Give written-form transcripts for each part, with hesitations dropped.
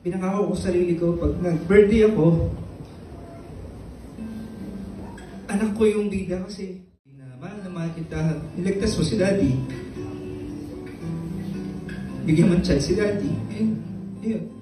pinangako ko sa sarili ko, pag nag-birthday ako, anak ko yung bida kasi mahal na mahal kita, niligtas mo si Daddy. Bigyan mo chance si Daddy. Ayun.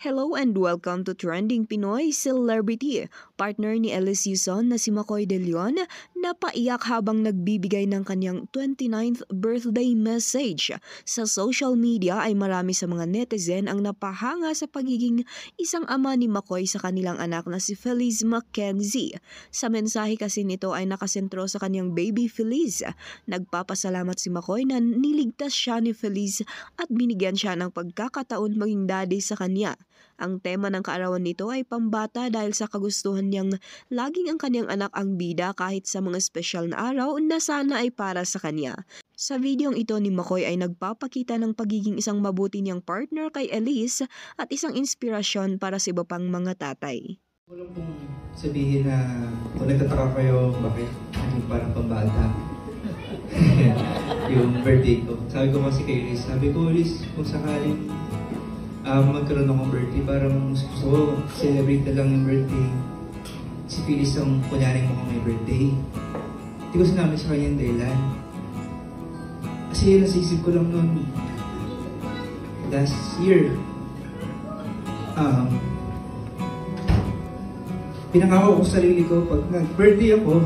Hello and welcome to Trending Pinoy Celebrity. Partner ni Ellis Yuson na si Makoy De Leon napaiyak habang nagbibigay ng kanyang 29th birthday message. Sa social media ay marami sa mga netizen ang napahanga sa pagiging isang ama ni Makoy sa kanilang anak na si Feliz Mackenzie. Sa mensahe kasi nito ay nakasentro sa kanyang baby Feliz. Nagpapasalamat si Makoy na niligtas siya ni Feliz at binigyan siya ng pagkakataon maging daddy sa kanya. Ang tema ng kaarawan nito ay pambata dahil sa kagustuhan niyang laging ang kanyang anak ang bida kahit sa mga espesyal na araw na sana ay para sa kanya. Sa videong ito ni Makoy ay nagpapakita ng pagiging isang mabuti niyang partner kay Elise at isang inspirasyon para sa iba pang mga tatay. Wala pong sabihin na kung nagtataka kayo bakit naging parang pambata yung birthday ko. Sabi ko kasi kay Elise, Elise, kung sakaling magkaroon akong birthday, parang gusto ko celebrate na lang yung birthday. Si Phyllis ang kunyari mo kung may birthday. Hindi ko sinabi sa kanya yung dahilan. Kasi nasisip ko lang noon last year. Pinangako ko sa sarili ko, pag nag-birthday ako,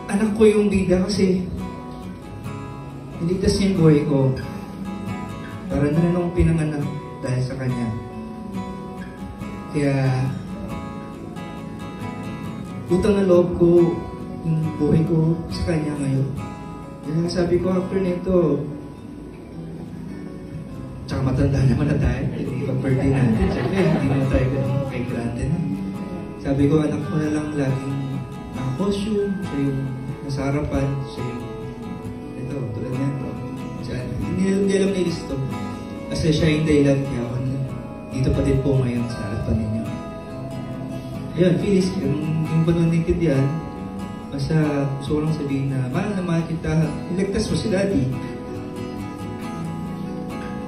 anak ko yung bida kasi niligtas niya yung buhay ko. Para na nung pinanganak dahil sa kanya. Kaya utang na loob ko yung buhay ko sa kanya ngayon. Kaya sabi ko after nito, tsaka matanda naman na tayo, hindi pag-birthday natin. Siyempre, hindi naman tayo ganun kay grande na. Sabi ko, anak ko na lang laging naka-costume, siya yung nasa harapan, siya yung ito, tulad niya to. Hindi alam ni Listo. Kasi siya yung dahilan kaya ako dito pa din po ngayon sa harapan ninyo. Ayun, Phyllis, yung panunitig yan, basta gusto ko lang sabihin na mahal na mahal kita, niligtas mo si Daddy.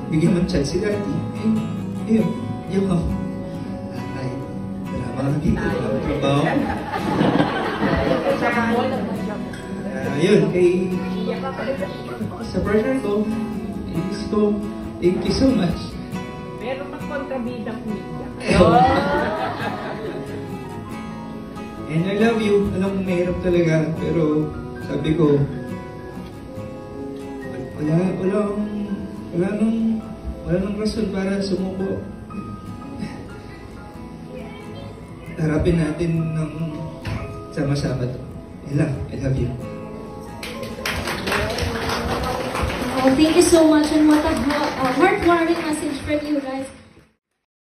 Bigyan mo chance si Daddy. Ayun. Ay, wala mga dito, wala trabaho. Ayun, sa partner ko, thank you so much. Meron mang kontrabidang media. And I love you. Alam mo, mahirap talaga. Pero sabi ko, wala nang rason para sumuko. Harapin natin ng sama-sama to. I love you. Oh, thank you so much, and what a heartwarming message from you guys.